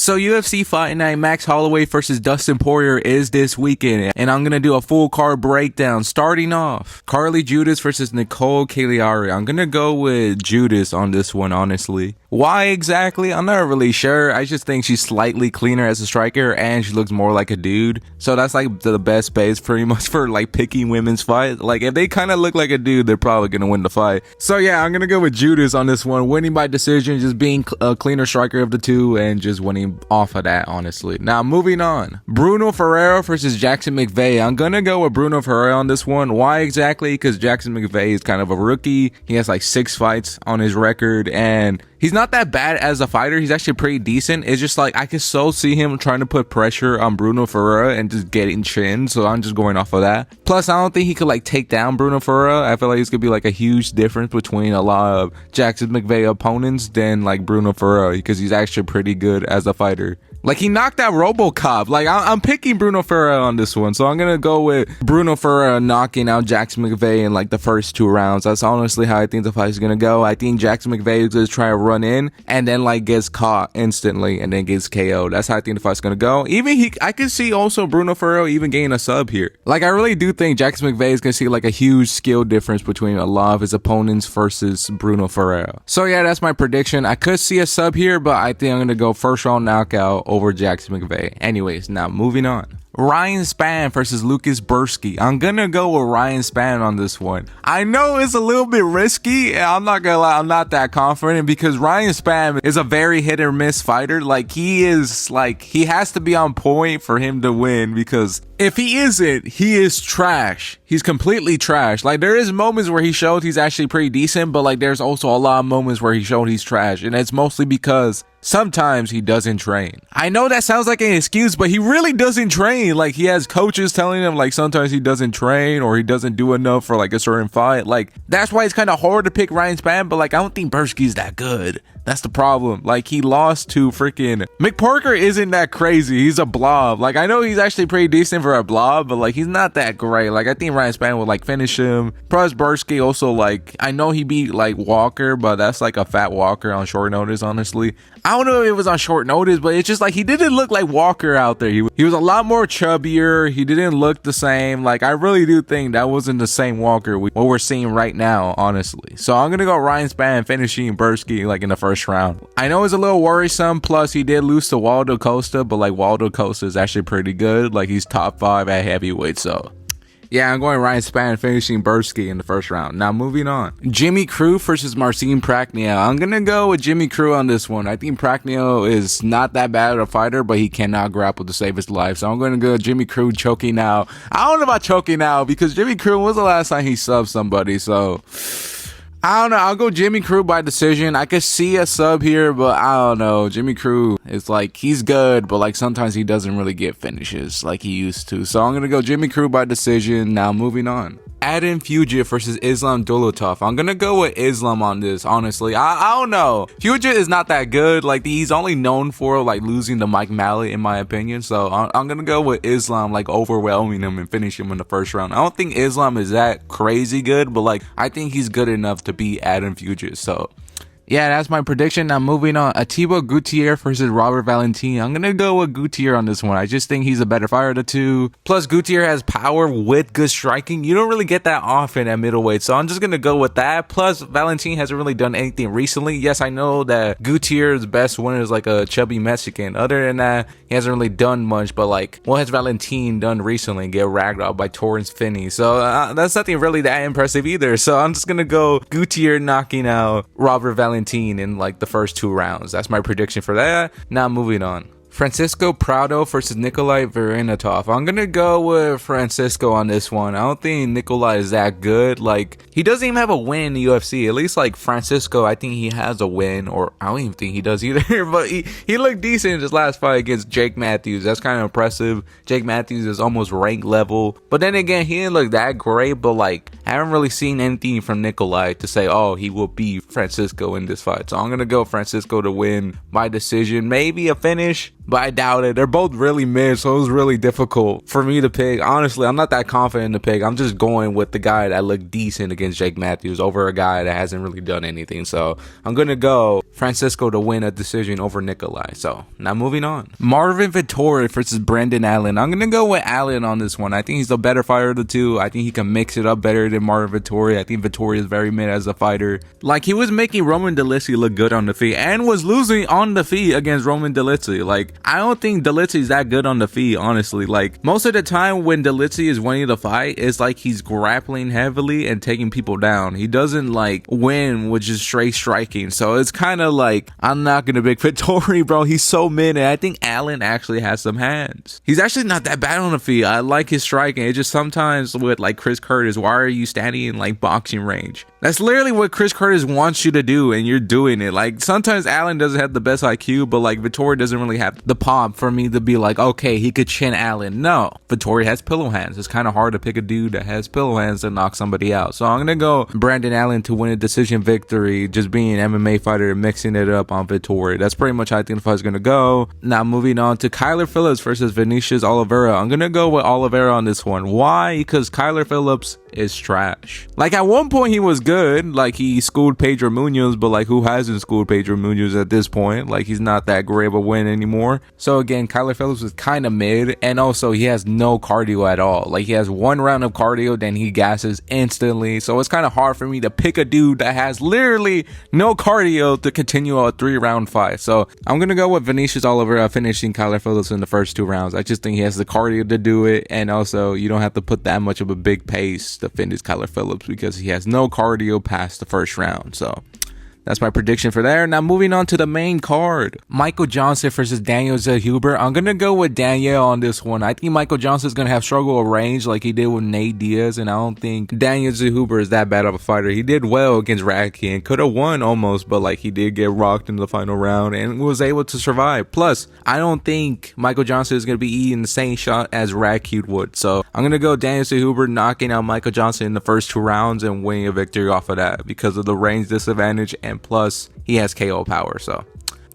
So UFC Fight Night Max Holloway versus Dustin Poirier is this weekend, and I'm gonna do a full card breakdown. Starting off, Carly Judice versus Nicole CALIARI. I'm gonna go with Judice on this one, honestly. Why exactly? I'm not really sure. I just think she's slightly cleaner as a striker, and she looks more like a dude. So that's like the best base pretty much for like picking women's fight. Like if they kind of look like a dude, they're probably gonna win the fight. So yeah, I'm gonna go with Judice on this one, winning by decision, just being a cleaner striker of the two, and just winning off of that, honestly. Now moving on, Bruno Ferreira versus Jackson McVeigh. I'm gonna go with Bruno Ferreira on this one. Why exactly? Because Jackson McVeigh is kind of a rookie. He has like 6 fights on his record, and he's not that bad as a fighter. He's actually pretty decent. It's just like I can so see him trying to put pressure on Bruno Ferreira and just getting chin. So I'm just going off of that. Plus, I don't think he could like take down Bruno Ferreira. I feel like it's gonna be like a huge difference between a lot of Jackson McVeigh opponents than like Bruno Ferreira, because he's actually pretty good as a fighter. Like he knocked out RoboCop. Like I'm picking Bruno Ferreira on this one, so I'm gonna go with Bruno Ferreira knocking out Jackson McVeigh in like the first 2 rounds. That's honestly how I think the fight is gonna go. I think Jackson McVeigh is gonna try to run in and then like gets caught instantly and then gets KO'd. That's how I think the fight's gonna go. I could see also Bruno Ferreira even getting a sub here. Like I really do think Jackson McVeigh is gonna see like a huge skill difference between a lot of his opponents versus Bruno Ferreira. So yeah, that's my prediction. I could see a sub here, but I think I'm gonna go first round knockout over Jackson McVeigh. Anyways, now moving on. Ryan Spann versus Lucas Brzeski. I'm gonna go with Ryan Spann on this one. I know it's a little bit risky, and I'm not gonna lie, I'm not that confident, because Ryan Spann is a very hit or miss fighter. Like he has to be on point for him to win, because if he isn't, he is trash. He's completely trash. Like there is moments where he showed he's actually pretty decent, but like there's also a lot of moments where he showed he's trash, and it's mostly because sometimes he doesn't train. I know that sounds like an excuse, but he really doesn't train. Like he has coaches telling him like sometimes he doesn't train or he doesn't do enough for like a certain fight. Like that's why it's kind of hard to pick Ryan Spann, but like I don't think Brzeski's that good. That's the problem. Like he lost to freaking McParker. Isn't that crazy? He's a blob. Like I know he's actually pretty decent for a blob, but like he's not that great. Like I think Ryan Spann would like finish him. Plus Brzeski also, like I know he beat like Walker, but that's like a fat Walker on short notice, honestly. I don't know if it was on short notice, but it's just like he didn't look like Walker out there. He was a lot more chubbier. He didn't look the same. Like I really do think that wasn't the same Walker what we're seeing right now, honestly. So I'm gonna go Ryan Spann finishing Brzeski like in the first round. I know it's a little worrisome. Plus he did lose to Waldo Costa, but like Waldo Costa is actually pretty good. Like he's top 5 at heavyweight. So yeah, I'm going Ryan Spann finishing Brzeski in the first round. Now moving on, Jimmy CRUTE versus Marcin Prachnio. I'm gonna go with Jimmy CRUTE on this one. I think Prachnio is not that bad of a fighter, but he cannot grapple to save his life. So I'm gonna go Jimmy CRUTE choking out. I don't know about choking out, because Jimmy CRUTE was the last time he subbed somebody. So I don't know. I'll go Jimmy CRUTE by decision. I could see a sub here, but I don't know. Jimmy CRUTE is like, he's good, but like sometimes he doesn't really get finishes like he used to. So I'm going to go Jimmy CRUTE by decision. Now moving on. Adam FUGITT versus Islam DULATOV. I'm gonna go with Islam on this, honestly. I don't know. FUGITT is not that good. Like he's only known for like losing to Mike Mallet, in my opinion. So I'm gonna go with Islam, like overwhelming him and finish him in the first round. I don't think Islam is that crazy good, but like I think he's good enough to beat Adam FUGITT. So yeah, that's my prediction. Now moving on, Atiba Gautier versus Robert Valentin. I'm gonna go with Gautier on this one. I just think he's a better fighter of the two. Plus Gautier has power with good striking. You don't really get that often at middleweight, so I'm just gonna go with that. Plus Valentin hasn't really done anything recently. Yes, I know that Gautier's best winner is like a chubby Mexican. Other than that, he hasn't really done much. But like, what has Valentin done recently? Get ragdolled by Torrance Finney. So that's nothing really that impressive either. So I'm just gonna go Gautier knocking out Robert Valentin in like the first 2 rounds. That's my prediction for that. Now moving on. Francisco Prado versus Nikolay Verenatov. I'm gonna go with Francisco on this one. I don't think Nikolay is that good. Like he doesn't even have a win in the UFC. At least like Francisco, I think he has a win, or I don't even think he does either. But he looked decent in his last fight against Jake Matthews. That's kind of impressive. Jake Matthews is almost rank level. But then again, he didn't look that great. But like I haven't really seen anything from Nikolay to say, oh, he will beat Francisco in this fight. So I'm gonna go Francisco to win by decision, maybe a finish. but I doubt it. They're both really mid, so it was really difficult for me to pick. Honestly, I'm not that confident to pick. I'm just going with the guy that looked decent against Jake Matthews over a guy that hasn't really done anything. So I'm gonna go Francisco to win a decision over Nikolay. So now moving on. Marvin Vettori versus Brendan Allen. I'm gonna go with Allen on this one. I think he's the better fighter of the two. I think he can mix it up better than Marvin Vettori. I think Vettori is very mid as a fighter. Like, he was making Roman Dolidze look good on the feet and was losing on the feet against Roman Dolidze. Like, I don't think Dolidze is that good on the feet, honestly. Like, most of the time when Dolidze is winning the fight, it's like he's grappling heavily and taking people down. He doesn't like win with just straight striking. So it's kind of like, I'm not gonna pick Vettori, bro. He's so mid, and I think Allen actually has some hands. He's actually not that bad on the feet. I like his striking. It's just sometimes with like Chris Curtis, why are you standing in like boxing range? That's literally what Chris Curtis wants you to do, and you're doing it. Like, sometimes Allen doesn't have the best IQ, but like Vettori doesn't really have the pop for me to be like, okay, he could chin Allen. No, Vettori has pillow hands. It's kind of hard to pick a dude that has pillow hands to knock somebody out. So I'm gonna go Brendan Allen to win a decision victory, just being an MMA fighter and mixing it up on Vettori. That's pretty much how I think the fight's gonna go. Now moving on to Kyler Phillips versus Vinicius Oliveira. I'm gonna go with Oliveira on this one. Why? Because Kyler Phillips is trash. Like, at one point he was good. Like, he schooled Pedro Munoz, but like, who hasn't schooled Pedro Munoz at this point? Like, he's not that great of a win anymore. So again, Kyler Phillips is kind of mid, and also he has no cardio at all. Like, he has one round of cardio, then he gasses instantly. So it's kind of hard for me to pick a dude that has literally no cardio to continue a 3-round fight. So I'm gonna go with Vinicius Oliveira finishing Kyler Phillips in the first 2 rounds. I just think he has the cardio to do it, and also you don't have to put that much of a big pace to finish Kyler Phillips because he has no cardio past the first round. So that's my prediction for there. Now moving on to the main card. Michael Johnson versus Daniel ZELLHUBER. I'm going to go with Daniel on this one. I think Michael Johnson is going to have struggle with range like he did with Nate Diaz. And I don't think Daniel ZELLHUBER is that bad of a fighter. He did well against Radke and could have won almost. But like, he did get rocked in the final round and was able to survive. Plus, I don't think Michael Johnson is going to be eating the same shot as Radke would. So I'm going to go Daniel ZELLHUBER knocking out Michael Johnson in the first 2 rounds and winning a victory off of that because of the range disadvantage, and plus he has KO power. So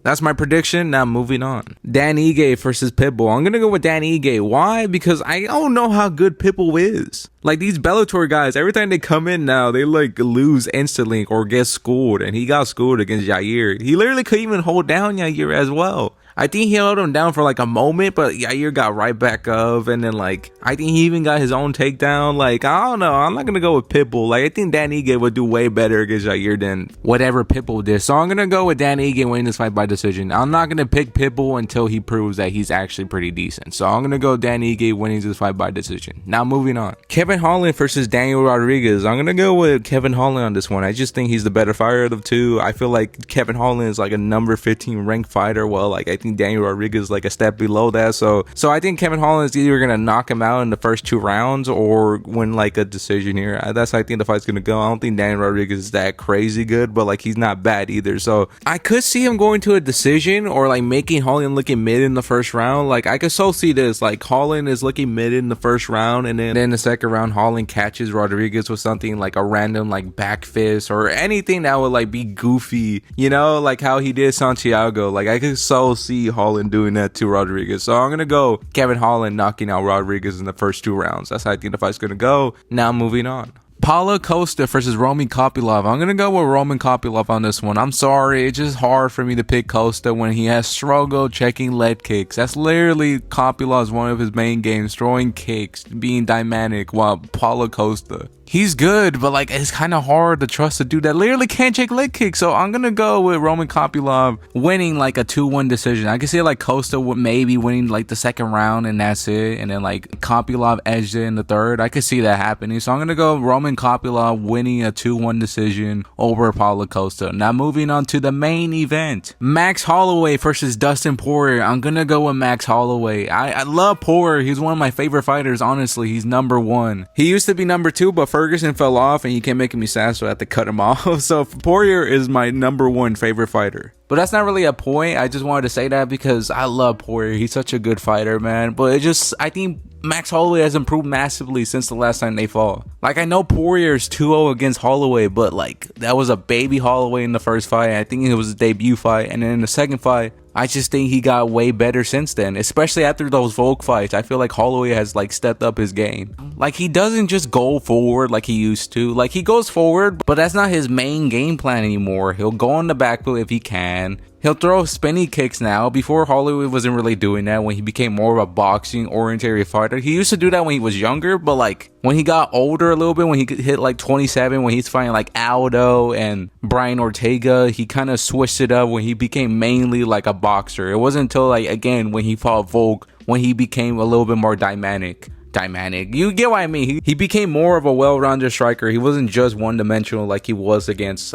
that's my prediction. Now moving on. Dan Ige versus Pitbull. I'm gonna go with Dan Ige. Why? Because I don't know how good Pitbull is. Like, these Bellator guys, every time they come in now, they like lose instantly or get schooled, and he got schooled against Yair. He literally couldn't even hold down Yair as well. I think he held him down for like a moment, but Yair got right back up, and then like, I think he even got his own takedown. Like, I don't know, I'm not gonna go with Pitbull. Like, I think Dan Ige would do way better against Yair than whatever Pitbull did. So I'm gonna go with Dan Ige winning this fight by decision. I'm not gonna pick Pitbull until he proves that he's actually pretty decent. So I'm gonna go Dan Ige winning this fight by decision. Now moving on. Kevin Holland versus Daniel Rodriguez. I'm gonna go with Kevin Holland on this one. I just think he's the better fighter of the two. I feel like Kevin Holland is like a number 15 ranked fighter. Well, like, I think Daniel Rodriguez is like a step below that. So I think Kevin Holland is either gonna knock him out in the first 2 rounds or win like a decision here. That's how I think the fight's gonna go. I don't think Daniel Rodriguez is that crazy good, but like, he's not bad either. So I could see him going to a decision or like making Holland looking mid in the first round. Like, I could so see this. Like, Holland is looking mid in the first round, and then in the second round, Holland catches Rodriguez with something like a random like back fist or anything that would like be goofy, you know, like how he did Santiago. Like, I could so see Holland doing that to Rodriguez. So I'm gonna go Kevin Holland knocking out Rodriguez in the first 2 rounds. That's how I think the fight's gonna go. Now moving on. Paulo Costa versus Roman KOPYLOV. I'm gonna go with Roman KOPYLOV on this one. I'm sorry, it's just hard for me to pick Costa when he has struggled checking leg kicks. That's literally KOPYLOV's one of his main games, throwing kicks, being dynamic, while Paulo Costa, he's good, but like, it's kind of hard to trust a dude that literally can't check leg kicks. So I'm gonna go with Roman KOPYLOV winning like a 2-1 decision. I can see like Costa would maybe winning like the second round and that's it, and then like KOPYLOV edged it in the third. I could see that happening. So I'm gonna go Roman KOPYLOV winning a 2-1 decision over Paulo Costa. Now moving on to the main event. Max Holloway versus Dustin Poirier. I'm gonna go with Max Holloway. I love Poirier. He's one of my favorite fighters, honestly. He's number 1. He used to be number 2, but Ferguson fell off and he kept making me sad, so I had to cut him off. So Poirier is my number 1 favorite fighter. But that's not really a point. I just wanted to say that because I love Poirier. He's such a good fighter, man. But it just, I think Max Holloway has improved massively since the last time they fought. Like, I know Poirier's 2-0 against Holloway, but like, that was a baby Holloway in the first fight. I think it was his debut fight. And then in the second fight, I just think he got way better since then, especially after those Volk fights. I feel like Holloway has like stepped up his game. Like he doesn't just go forward like he used to. Like he goes forward, but that's not his main game plan anymore. He'll go on the back foot if he can. He'll throw spinny kicks now. Before, Holloway wasn't really doing that when he became more of a boxing oriented fighter. He used to do that when he was younger, but like when he got older a little bit, when he hit like 27, when he's fighting like Aldo and Brian Ortega, he kind of switched it up when he became mainly like a boxer. It wasn't until like, again, when he fought Volk, when he became a little bit more dynamic. You get what I mean. He became more of a well-rounded striker. He wasn't just one-dimensional like he was against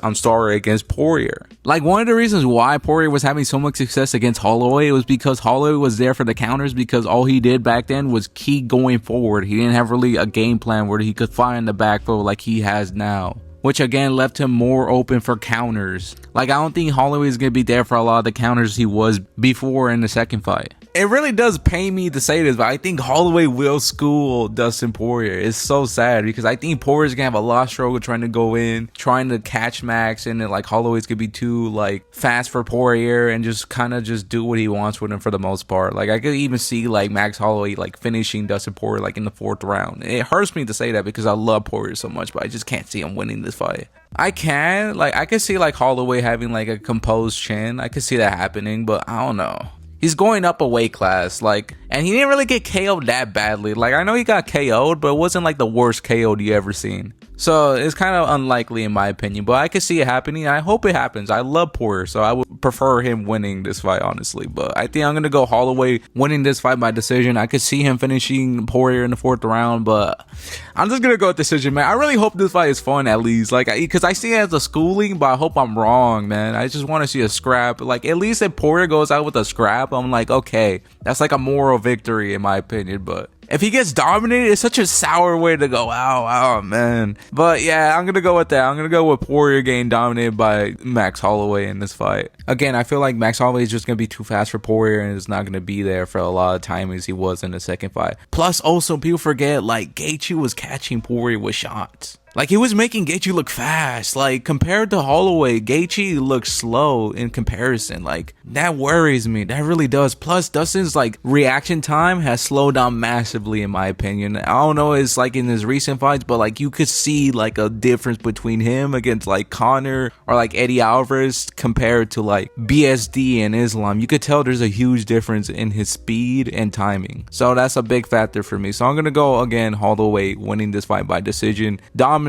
Poirier. Like one of the reasons why Poirier was having so much success against Holloway was because Holloway was there for the counters, because all he did back then was keep going forward. He didn't have really a game plan where he could find the back foot like he has now, which again left him more open for counters. Like I don't think Holloway is going to be there for a lot of the counters he was before in the second fight. It really does pain me to say this, but I think Holloway will school Dustin Poirier. It's so sad because I think Poirier's gonna have a lot of struggle trying to go in, trying to catch Max, and then like Holloway's gonna be too like fast for Poirier and just kind of just do what he wants with him for the most part. Like I could even see like Max Holloway like finishing Dustin Poirier like in the 4th round. It hurts me to say that because I love Poirier so much, but I just can't see him winning this fight. I could see like Holloway having like a composed chin. I could see that happening, but I don't know. He's going up a weight class, like, and he didn't really get KO'd that badly. Like, I know he got KO'd, but it wasn't like the worst KO'd you ever seen. So it's kind of unlikely in my opinion, but I can see it happening. I hope it happens. I love Poirier, so I would prefer him winning this fight, honestly. But I think I'm going to go Holloway winning this fight by decision. I could see him finishing Poirier in the 4th round, but I'm just going to go with decision, man. I really hope this fight is fun at least, like, because I see it as a schooling, but I hope I'm wrong, man. I just want to see a scrap. Like, at least if Poirier goes out with a scrap, I'm like, okay, that's like a moral victory in my opinion, but if he gets dominated, it's such a sour way to go out. Oh, man. But yeah, I'm going to go with that. I'm going to go with Poirier getting dominated by Max Holloway in this fight. Again, I feel like Max Holloway is just going to be too fast for Poirier and is not going to be there for a lot of time as he was in the second fight. Plus, also, people forget, like, Gaethje was catching Poirier with shots. Like, he was making Gaethje look fast. Like, compared to Holloway, Gaethje looks slow in comparison. Like, that worries me. That really does. Plus, Dustin's, like, reaction time has slowed down massively, in my opinion. I don't know, it's like in his recent fights, but, like, you could see, like, a difference between him against, like, Conor or, like, Eddie Alvarez compared to, like, BSD and Islam. You could tell there's a huge difference in his speed and timing. So, that's a big factor for me. So, I'm gonna go, again, Holloway winning this fight by decision. Dominantly.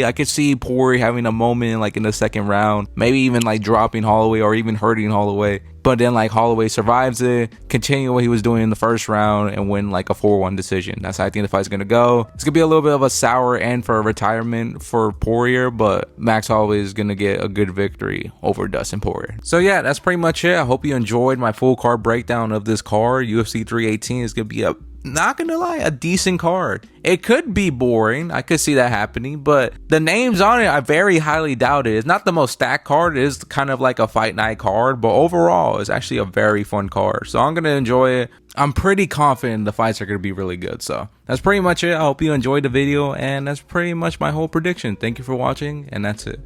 I could see Poirier having a moment like in the 2nd round, maybe even like dropping Holloway or even hurting Holloway, but then like Holloway survives it, continue what he was doing in the 1st round, and win like a 4-1 decision. That's how I think the fight's gonna go. It's gonna be a little bit of a sour end for a retirement for Poirier, but Max Holloway is gonna get a good victory over Dustin Poirier. So yeah, that's pretty much it. I hope you enjoyed my full card breakdown of this card. UFC 318 is gonna be a, not gonna lie, a decent card. It could be boring, I could see that happening, but the names on it I very highly doubt it. It's not the most stacked card, it is kind of like a fight night card, but overall it's actually a very fun card, so I'm gonna enjoy it. I'm pretty confident the fights are gonna be really good. So that's pretty much it. I hope you enjoyed the video, and that's pretty much my whole prediction. Thank you for watching, and that's it.